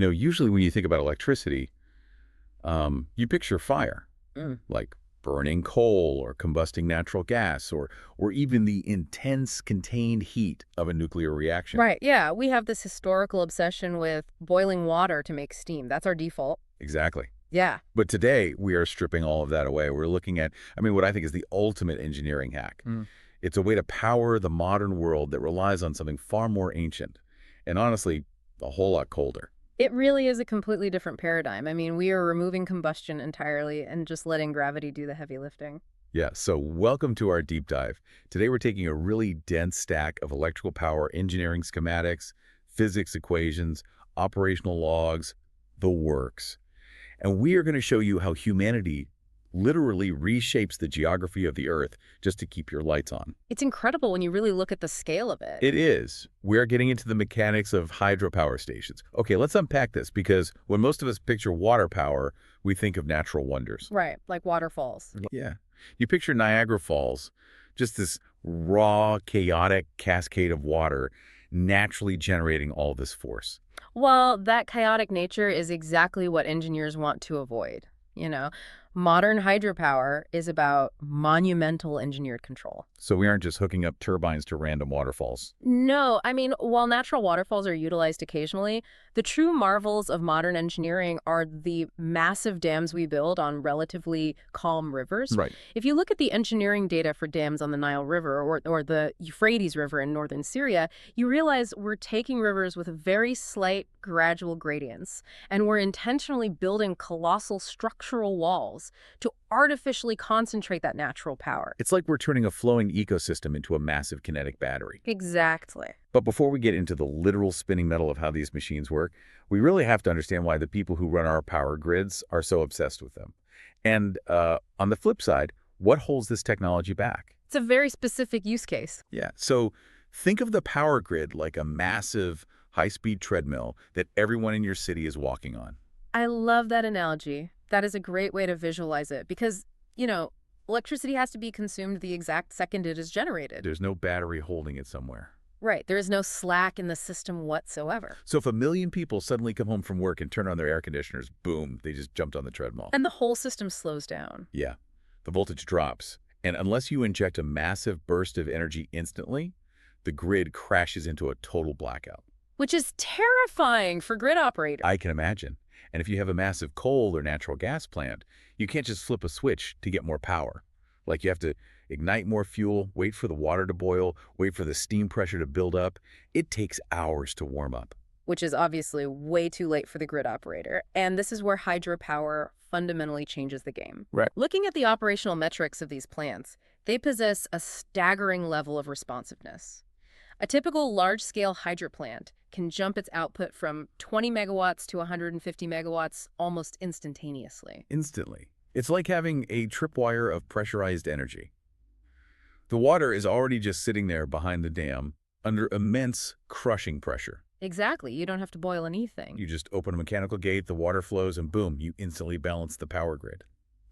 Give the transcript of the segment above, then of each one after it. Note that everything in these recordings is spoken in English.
Usually when you think about electricity, you picture fire, like burning coal or combusting natural gas or even the intense contained heat of a nuclear reaction. Right, yeah. We have this historical obsession with boiling water to make steam. That's our default. Exactly. Yeah. But today, we are stripping all of that away. We're looking at, what I think is the ultimate engineering hack. It's a way to power the modern world that relies on something far more ancient and honestly, a whole lot colder. It really is a completely different paradigm. I mean, we are removing combustion entirely and just letting gravity do the heavy lifting. Yeah, so welcome to our deep dive. Today, we're taking a really dense stack of electrical power engineering schematics, physics equations, operational logs, the works. And we are going to show you how humanity literally reshapes the geography of the Earth just to keep your lights on. It's incredible when you really look at the scale of it. It is. We're getting into the mechanics of hydropower stations. Okay, let's unpack this because when most of us picture water power, we think of natural wonders. Right, like waterfalls. Yeah. You picture Niagara Falls, just this raw, chaotic cascade of water naturally generating all this force. Well, that chaotic nature is exactly what engineers want to avoid. You know, modern hydropower is about monumental engineered control. So we aren't just hooking up turbines to random waterfalls. No, I mean, while natural waterfalls are utilized occasionally, the true marvels of modern engineering are the massive dams we build on relatively calm rivers. Right. If you look at the engineering data for dams on the Nile River or the Euphrates River in northern Syria, you realize we're taking rivers with very slight gradual gradients, and we're intentionally building colossal structural walls to artificially concentrate that natural power. It's like we're turning a flowing ecosystem into a massive kinetic battery. Exactly. But before we get into the literal spinning metal of how these machines work, we really have to understand why the people who run our power grids are so obsessed with them. And on the flip side, what holds this technology back? It's a very specific use case. Yeah, so think of the power grid like a massive, high-speed treadmill that everyone in your city is walking on. I love that analogy. That is a great way to visualize it because, electricity has to be consumed the exact second it is generated. There's no battery holding it somewhere. Right. There is no slack in the system whatsoever. So if 1 million people suddenly come home from work and turn on their air conditioners, boom, they just jumped on the treadmill. And the whole system slows down. Yeah, the voltage drops. And unless you inject a massive burst of energy instantly, the grid crashes into a total blackout. Which is terrifying for grid operators. I can imagine. And if you have a massive coal or natural gas plant, you can't just flip a switch to get more power. Like you have to ignite more fuel, wait for the water to boil, wait for the steam pressure to build up. It takes hours to warm up. Which is obviously way too late for the grid operator. And this is where hydropower fundamentally changes the game. Right. Looking at the operational metrics of these plants, they possess a staggering level of responsiveness. A typical large-scale hydro plant can jump its output from 20 megawatts to 150 megawatts almost instantaneously. Instantly. It's like having a tripwire of pressurized energy. The water is already just sitting there behind the dam under immense crushing pressure. Exactly. You don't have to boil anything. You just open a mechanical gate, the water flows, and boom, you instantly balance the power grid.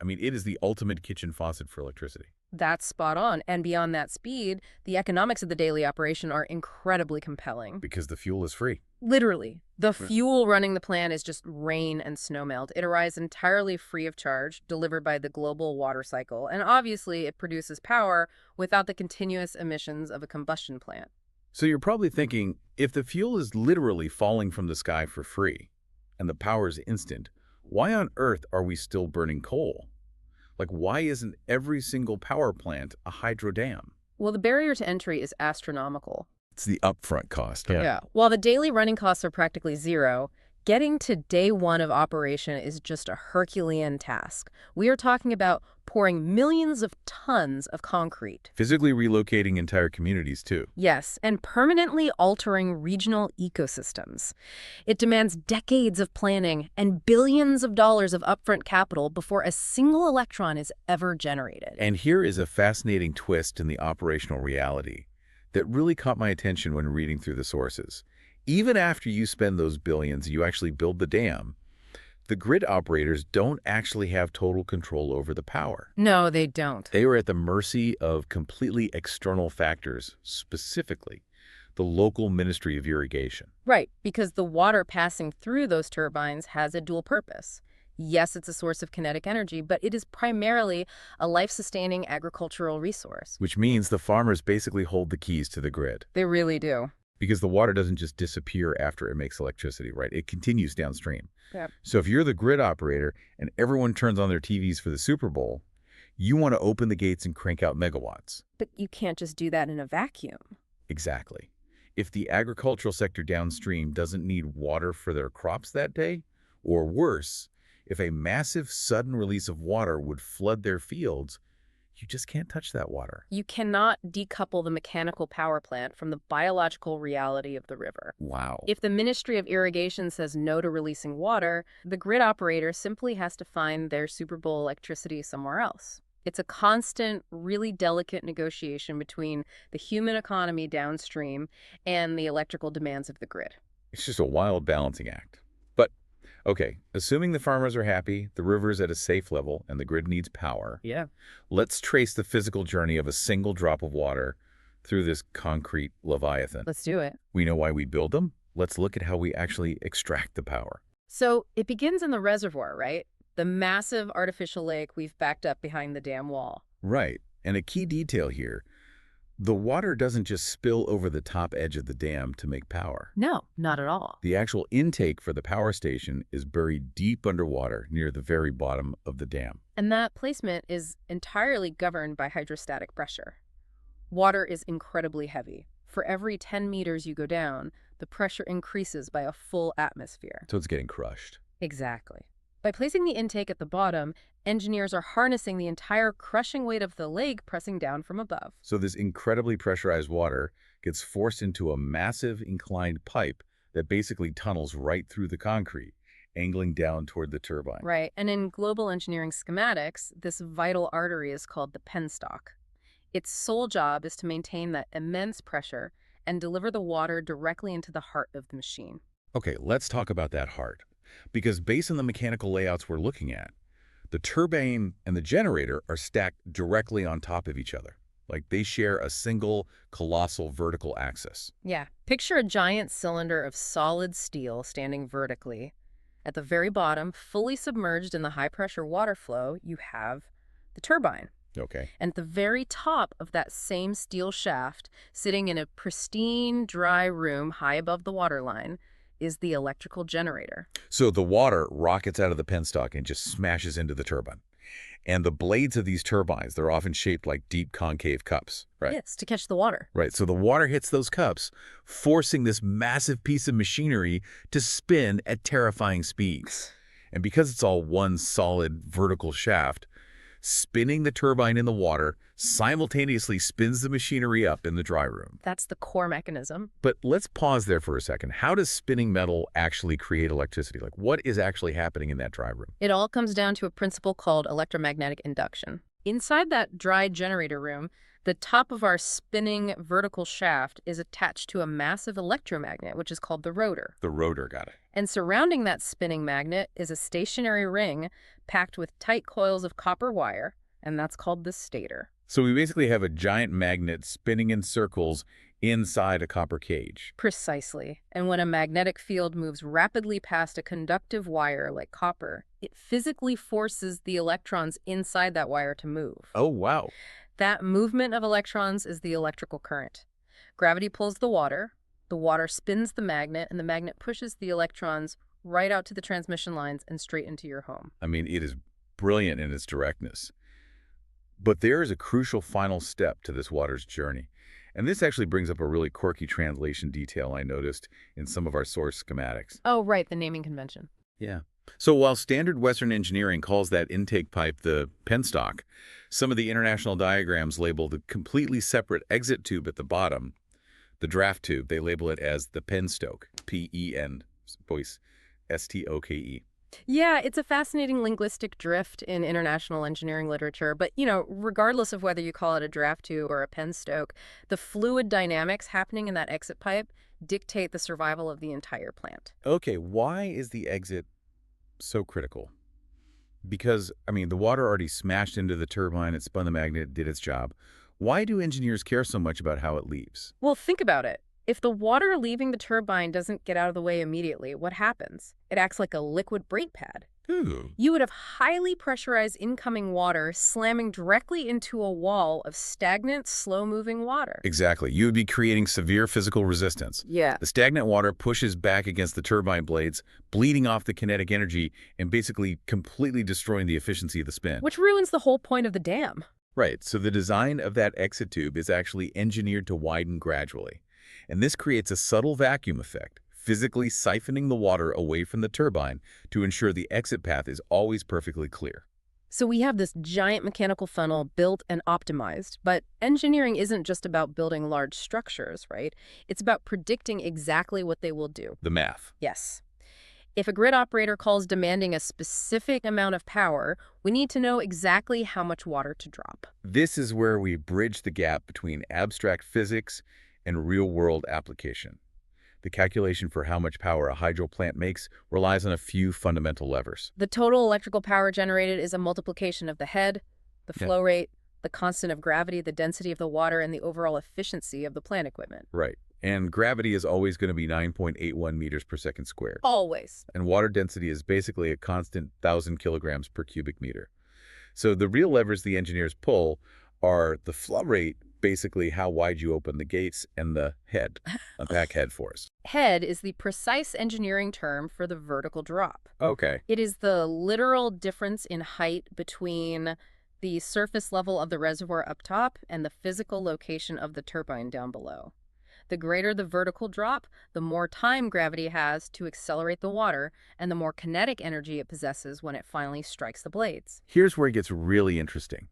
It is the ultimate kitchen faucet for electricity. That's spot on. And beyond that speed, the economics of the daily operation are incredibly compelling. Because the fuel is free. Literally. The fuel running the plant is just rain and snowmelt. It arrives entirely free of charge, delivered by the global water cycle. And obviously, it produces power without the continuous emissions of a combustion plant. So you're probably thinking, if the fuel is literally falling from the sky for free, and the power is instant, why on earth are we still burning coal? Like, why isn't every single power plant a hydro dam? Well, the barrier to entry is astronomical. It's the upfront cost. Yeah. While the daily running costs are practically zero, getting to day one of operation is just a Herculean task. We are talking about pouring millions of tons of concrete. Physically relocating entire communities, too. Yes, and permanently altering regional ecosystems. It demands decades of planning and billions of dollars of upfront capital before a single electron is ever generated. And here is a fascinating twist in the operational reality that really caught my attention when reading through the sources. Even after you spend those billions, you actually build the dam, the grid operators don't actually have total control over the power. No, they don't. They are at the mercy of completely external factors, specifically the local Ministry of Irrigation. Right, because the water passing through those turbines has a dual purpose. Yes, it's a source of kinetic energy, but it is primarily a life-sustaining agricultural resource. Which means the farmers basically hold the keys to the grid. They really do. Because the water doesn't just disappear after it makes electricity, right? It continues downstream. Yep. So if you're the grid operator and everyone turns on their TVs for the Super Bowl, you want to open the gates and crank out megawatts. But you can't just do that in a vacuum. Exactly. If the agricultural sector downstream doesn't need water for their crops that day, or worse, if a massive sudden release of water would flood their fields, you just can't touch that water. You cannot decouple the mechanical power plant from the biological reality of the river. Wow. If the Ministry of Irrigation says no to releasing water, the grid operator simply has to find their Super Bowl electricity somewhere else. It's a constant, really delicate negotiation between the human economy downstream and the electrical demands of the grid. It's just a wild balancing act. But, okay, assuming the farmers are happy, the river's at a safe level, and the grid needs power, Yeah. let's trace the physical journey of a single drop of water through this concrete leviathan. Let's do it. We know why we build them. Let's look at how we actually extract the power. So it begins in the reservoir, right? The massive artificial lake we've backed up behind the dam wall. Right. And a key detail here, the water doesn't just spill over the top edge of the dam to make power. No, not at all. The actual intake for the power station is buried deep underwater near the very bottom of the dam. And that placement is entirely governed by hydrostatic pressure. Water is incredibly heavy. For every 10 meters you go down, the pressure increases by a full atmosphere. So it's getting crushed. Exactly. By placing the intake at the bottom, engineers are harnessing the entire crushing weight of the lake pressing down from above. So this incredibly pressurized water gets forced into a massive inclined pipe that basically tunnels right through the concrete, angling down toward the turbine. Right, and in global engineering schematics, this vital artery is called the penstock. Its sole job is to maintain that immense pressure and deliver the water directly into the heart of the machine. Okay, let's talk about that heart. Because based on the mechanical layouts we're looking at, the turbine and the generator are stacked directly on top of each other. Like they share a single colossal vertical axis. Yeah, picture a giant cylinder of solid steel standing vertically. At the very bottom, fully submerged in the high-pressure water flow, you have the turbine. Okay. And at the very top of that same steel shaft, sitting in a pristine, dry room high above the waterline, is the electrical generator. So the water rockets out of the penstock and just smashes into the turbine. And the blades of these turbines, they're often shaped like deep concave cups, right? Yes, to catch the water. Right, so the water hits those cups, forcing this massive piece of machinery to spin at terrifying speeds. And because it's all one solid vertical shaft, spinning the turbine in the water simultaneously spins the machinery up in the dry room. That's the core mechanism. But let's pause there for a second. How does spinning metal actually create electricity? Like, what is actually happening in that dry room? It all comes down to a principle called electromagnetic induction. Inside that dry generator room, the top of our spinning vertical shaft is attached to a massive electromagnet, which is called the rotor. The rotor, got it. And surrounding that spinning magnet is a stationary ring packed with tight coils of copper wire, and that's called the stator. So we basically have a giant magnet spinning in circles inside a copper cage. Precisely. And when a magnetic field moves rapidly past a conductive wire like copper, it physically forces the electrons inside that wire to move. Oh, wow. That movement of electrons is the electrical current. Gravity pulls the water spins the magnet, and the magnet pushes the electrons right out to the transmission lines and straight into your home. I mean, it is brilliant in its directness. But there is a crucial final step to this water's journey. And this actually brings up a really quirky translation detail I noticed in some of our source schematics. Oh, right, the naming convention. Yeah. So while standard Western engineering calls that intake pipe the penstock, some of the international diagrams label the completely separate exit tube at the bottom, the draft tube, they label it as the penstoke, P-E-N, voice, S-T-O-K-E. Yeah, it's a fascinating linguistic drift in international engineering literature, but, regardless of whether you call it a draft tube or a penstoke, the fluid dynamics happening in that exit pipe dictate the survival of the entire plant. Okay, why is the exit so critical? Because, the water already smashed into the turbine, it spun the magnet, did its job. Why do engineers care so much about how it leaves? Well, think about it. If the water leaving the turbine doesn't get out of the way immediately, what happens? It acts like a liquid brake pad. Ooh. You would have highly pressurized incoming water slamming directly into a wall of stagnant, slow-moving water. Exactly. You would be creating severe physical resistance. Yeah. The stagnant water pushes back against the turbine blades, bleeding off the kinetic energy and basically completely destroying the efficiency of the spin. Which ruins the whole point of the dam. Right. So the design of that exit tube is actually engineered to widen gradually. And this creates a subtle vacuum effect, physically siphoning the water away from the turbine to ensure the exit path is always perfectly clear. So we have this giant mechanical funnel built and optimized, but engineering isn't just about building large structures, right? It's about predicting exactly what they will do. The math. Yes. If a grid operator calls demanding a specific amount of power, we need to know exactly how much water to drop. This is where we bridge the gap between abstract physics and real-world application. The calculation for how much power a hydro plant makes relies on a few fundamental levers. The total electrical power generated is a multiplication of the head, the flow rate, the constant of gravity, the density of the water, and the overall efficiency of the plant equipment. Right. And gravity is always going to be 9.81 meters per second squared. Always. And water density is basically a constant 1,000 kilograms per cubic meter. So the real levers the engineers pull are the flow rate, basically how wide you open the gates, and the head. Unpack head for us. Head is the precise engineering term for the vertical drop. Okay. It is the literal difference in height between the surface level of the reservoir up top and the physical location of the turbine down below. The greater the vertical drop, the more time gravity has to accelerate the water and the more kinetic energy it possesses when it finally strikes the blades. Here's where it gets really interesting.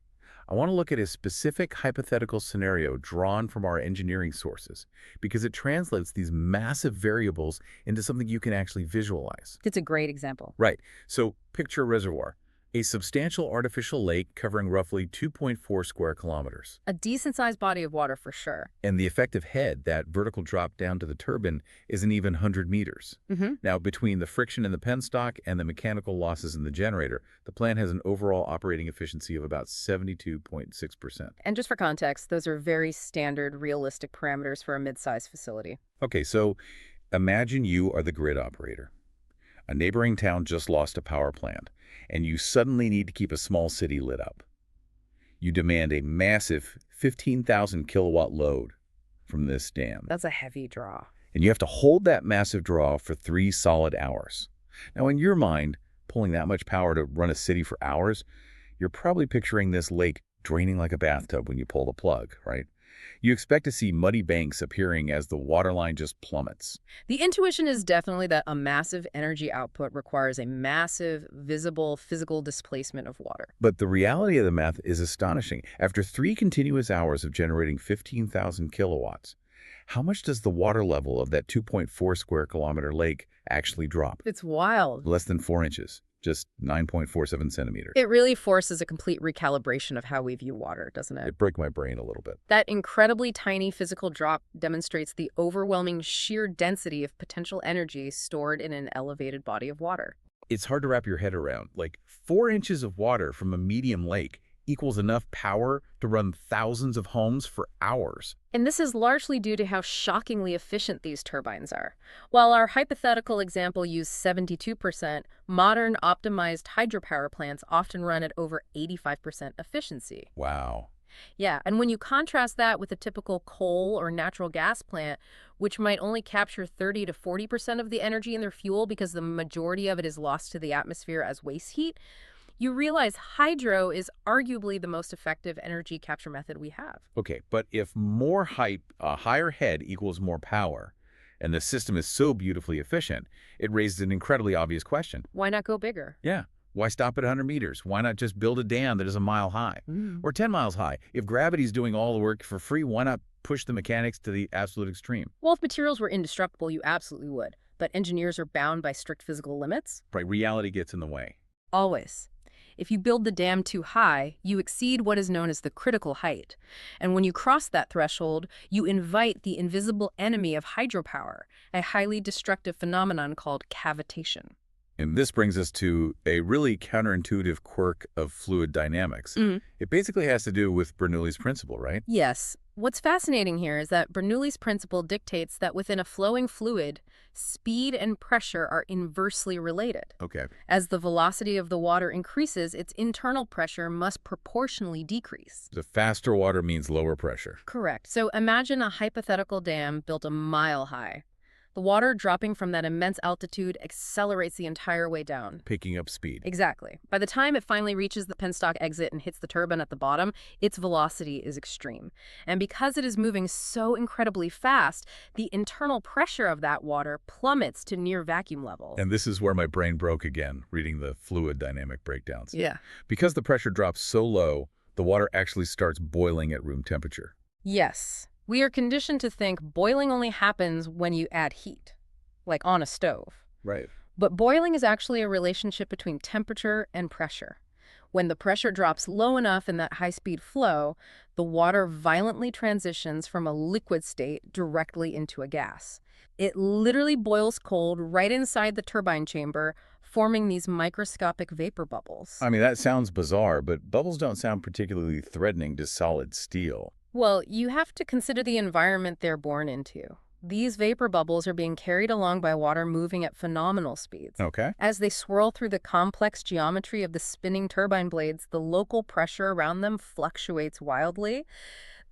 I want to look at a specific hypothetical scenario drawn from our engineering sources because it translates these massive variables into something you can actually visualize. It's a great example. Right. So picture a reservoir, a substantial artificial lake covering roughly 2.4 square kilometers. A decent-sized body of water for sure. And the effective head, that vertical drop down to the turbine, is an even 100 meters. Now, between the friction in the penstock and the mechanical losses in the generator, the plant has an overall operating efficiency of about 72.6%. And just for context, those are very standard, realistic parameters for a mid-sized facility. Okay, so imagine you are the grid operator. A neighboring town just lost a power plant, and you suddenly need to keep a small city lit up. You demand a massive 15,000 kilowatt load from this dam. That's a heavy draw. And you have to hold that massive draw for 3 solid hours. Now, in your mind, pulling that much power to run a city for hours, you're probably picturing this lake draining like a bathtub when you pull the plug, right? You expect to see muddy banks appearing as the water line just plummets. The intuition is definitely that a massive energy output requires a massive, visible, physical displacement of water. But the reality of the math is astonishing. After 3 continuous hours of generating 15,000 kilowatts, how much does the water level of that 2.4 square kilometer lake actually drop? It's wild. Less than 4 inches, just 9.47 centimeters. It really forces a complete recalibration of how we view water, doesn't it? It broke my brain a little bit. That incredibly tiny physical drop demonstrates the overwhelming sheer density of potential energy stored in an elevated body of water. It's hard to wrap your head around. Like 4 inches of water from a medium lake equals enough power to run thousands of homes for hours. And this is largely due to how shockingly efficient these turbines are. While our hypothetical example used 72%, modern optimized hydropower plants often run at over 85% efficiency. Wow. Yeah, and when you contrast that with a typical coal or natural gas plant, which might only capture 30 to 40% of the energy in their fuel because the majority of it is lost to the atmosphere as waste heat, you realize hydro is arguably the most effective energy capture method we have. Okay, but if more height, a higher head equals more power, and the system is so beautifully efficient, it raises an incredibly obvious question. Why not go bigger? Yeah. Why stop at 100 meters? Why not just build a dam that is a mile high or 10 miles high? If gravity's doing all the work for free, why not push the mechanics to the absolute extreme? Well, if materials were indestructible, you absolutely would. But engineers are bound by strict physical limits. Right, reality gets in the way. Always. If you build the dam too high, you exceed what is known as the critical height. And when you cross that threshold, you invite the invisible enemy of hydropower, a highly destructive phenomenon called cavitation. And this brings us to a really counterintuitive quirk of fluid dynamics. It basically has to do with Bernoulli's principle, right? Yes. What's fascinating here is that Bernoulli's principle dictates that within a flowing fluid, speed and pressure are inversely related. Okay. As the velocity of the water increases, its internal pressure must proportionally decrease. The faster water means lower pressure. Correct. So imagine a hypothetical dam built a mile high. The water dropping from that immense altitude accelerates the entire way down. Picking up speed. Exactly. By the time it finally reaches the penstock exit and hits the turbine at the bottom, its velocity is extreme. And because it is moving so incredibly fast, the internal pressure of that water plummets to near vacuum level. And this is where my brain broke again, reading the fluid dynamic breakdowns. Yeah. Because the pressure drops so low, the water actually starts boiling at room temperature. Yes. We are conditioned to think boiling only happens when you add heat, like on a stove. Right. But boiling is actually a relationship between temperature and pressure. When the pressure drops low enough in that high-speed flow, the water violently transitions from a liquid state directly into a gas. It literally boils cold right inside the turbine chamber, forming these microscopic vapor bubbles. I mean, that sounds bizarre, but bubbles don't sound particularly threatening to solid steel. Well, you have to consider the environment they're born into. These vapor bubbles are being carried along by water moving at phenomenal speeds. Okay. As they swirl through the complex geometry of the spinning turbine blades, the local pressure around them fluctuates wildly.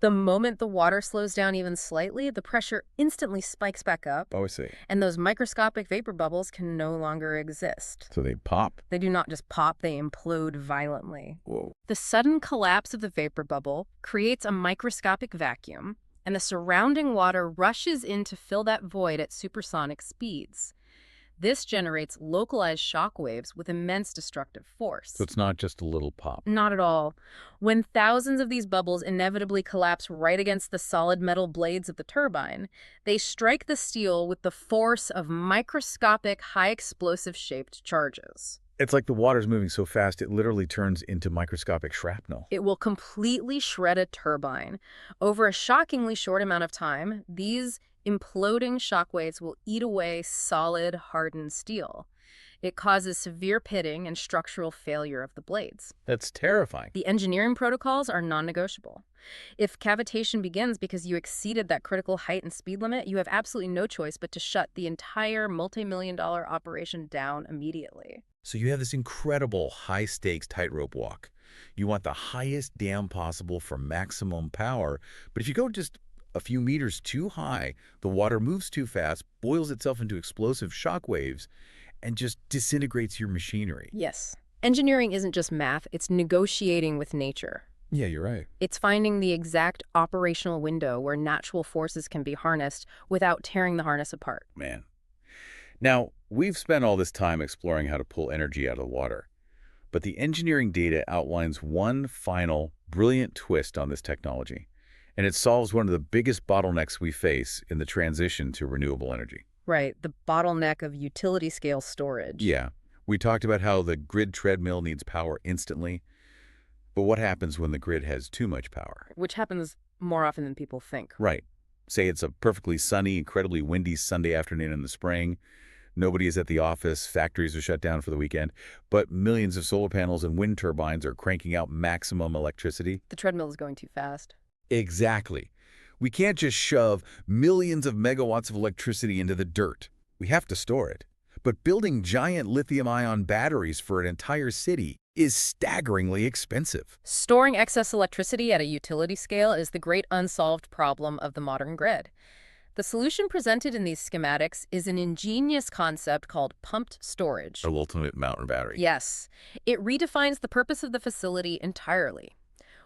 The moment the water slows down even slightly, the pressure instantly spikes back up, Oh, I see. and those microscopic vapor bubbles can no longer exist. So they pop. They do not just pop, they implode violently. Whoa. The sudden collapse of the vapor bubble creates a microscopic vacuum, and the surrounding water rushes in to fill that void at supersonic speeds. This generates localized shock waves with immense destructive force. So it's not just a little pop. Not at all. When thousands of these bubbles inevitably collapse right against the solid metal blades of the turbine, they strike the steel with the force of microscopic, high-explosive shaped charges. It's like the water's moving so fast it literally turns into microscopic shrapnel. It will completely shred a turbine. Over a shockingly short amount of time, these imploding shockwaves will eat away solid, hardened steel. It causes severe pitting and structural failure of the blades. That's terrifying. The engineering protocols are non-negotiable. If cavitation begins because you exceeded that critical height and speed limit, you have absolutely no choice but to shut the entire multi-million-dollar operation down immediately. So you have this incredible high-stakes tightrope walk. You want the highest dam possible for maximum power, but if you go just a few meters too high, the water moves too fast, boils itself into explosive shock waves, and just disintegrates your machinery. Yes. Engineering isn't just math, it's negotiating with nature. Yeah, you're right. It's finding the exact operational window where natural forces can be harnessed without tearing the harness apart. Man. Now, we've spent all this time exploring how to pull energy out of the water, but the engineering data outlines one final, brilliant twist on this technology, and it solves one of the biggest bottlenecks we face in the transition to renewable energy. Right, the bottleneck of utility-scale storage. Yeah, we talked about how the grid treadmill needs power instantly, but what happens when the grid has too much power? Which happens more often than people think. Right. Say it's a perfectly sunny, incredibly windy Sunday afternoon in the spring. Nobody is at the office, factories are shut down for the weekend, but millions of solar panels and wind turbines are cranking out maximum electricity. The treadmill is going too fast. Exactly. We can't just shove millions of megawatts of electricity into the dirt. We have to store it. But building giant lithium-ion batteries for an entire city is staggeringly expensive. Storing excess electricity at a utility scale is the great unsolved problem of the modern grid. The solution presented in these schematics is an ingenious concept called pumped storage. Our ultimate mountain battery. Yes, it redefines the purpose of the facility entirely.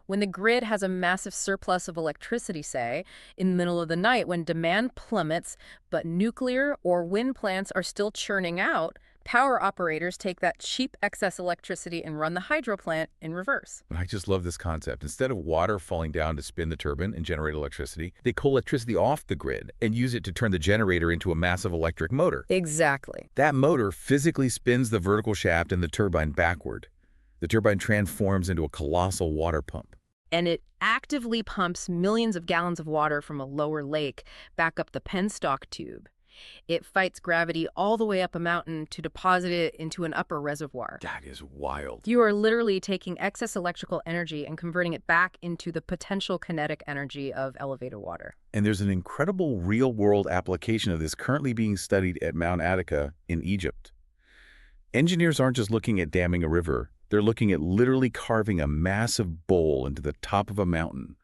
When the grid has a massive surplus of electricity, say, in the middle of the night when demand plummets, but nuclear or wind plants are still churning out, power operators take that cheap excess electricity and run the hydro plant in reverse. I just love this concept. Instead of water falling down to spin the turbine and generate electricity, they pull electricity off the grid and use it to turn the generator into a massive electric motor. Exactly. That motor physically spins the vertical shaft in the turbine backward. The turbine transforms into a colossal water pump. And it actively pumps millions of gallons of water from a lower lake back up the penstock tube. It fights gravity all the way up a mountain to deposit it into an upper reservoir. That is wild. You are literally taking excess electrical energy and converting it back into the potential kinetic energy of elevated water. And there's an incredible real-world application of this currently being studied at Mount Ataqa in Egypt. Engineers aren't just looking at damming a river. They're looking at literally carving a massive bowl into the top of a mountain,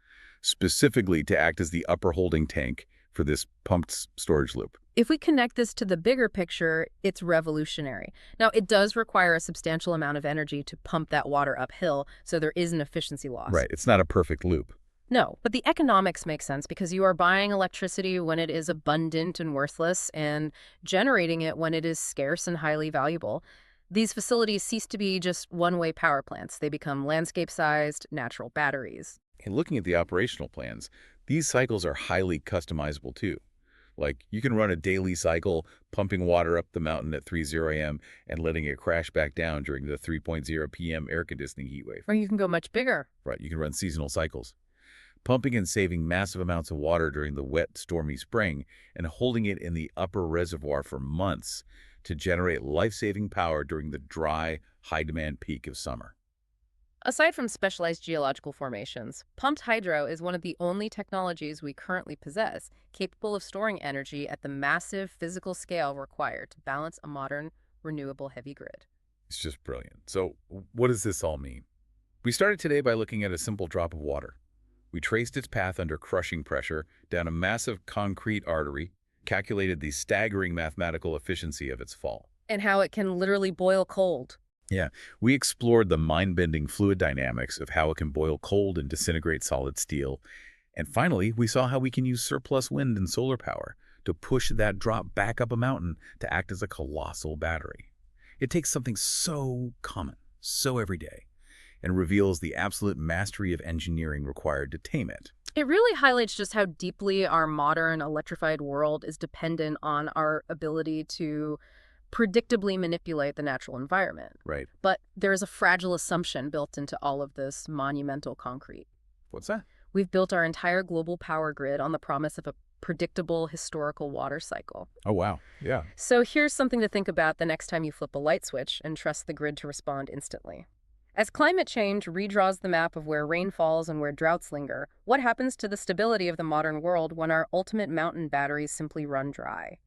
specifically to act as the upper holding tank for this pumped storage loop. If we connect this to the bigger picture, it's revolutionary. Now, it does require a substantial amount of energy to pump that water uphill, so there is an efficiency loss. Right, it's not a perfect loop. No, but the economics make sense because you are buying electricity when it is abundant and worthless and generating it when it is scarce and highly valuable. These facilities cease to be just one-way power plants. They become landscape-sized, natural batteries. And looking at the operational plans, these cycles are highly customizable too. Like, you can run a daily cycle, pumping water up the mountain at 3:00 a.m. and letting it crash back down during the 3:00 p.m. air conditioning heat wave. Or you can go much bigger. Right, you can run seasonal cycles, pumping and saving massive amounts of water during the wet, stormy spring and holding it in the upper reservoir for months to generate life-saving power during the dry, high-demand peak of summer. Aside from specialized geological formations, pumped hydro is one of the only technologies we currently possess capable of storing energy at the massive physical scale required to balance a modern, renewable heavy grid. It's just brilliant. So what does this all mean? We started today by looking at a simple drop of water. We traced its path under crushing pressure down a massive concrete artery, calculated the staggering mathematical efficiency of its fall. And how it can literally boil cold. Yeah, we explored the mind-bending fluid dynamics of how it can boil cold and disintegrate solid steel. And finally, we saw how we can use surplus wind and solar power to push that drop back up a mountain to act as a colossal battery. It takes something so common, so everyday, and reveals the absolute mastery of engineering required to tame it. It really highlights just how deeply our modern electrified world is dependent on our ability to predictably manipulate the natural environment. Right. But there is a fragile assumption built into all of this monumental concrete. What's that? We've built our entire global power grid on the promise of a predictable historical water cycle. Oh, wow. Yeah. So here's something to think about the next time you flip a light switch and trust the grid to respond instantly. As climate change redraws the map of where rain falls and where droughts linger, what happens to the stability of the modern world when our ultimate mountain batteries simply run dry?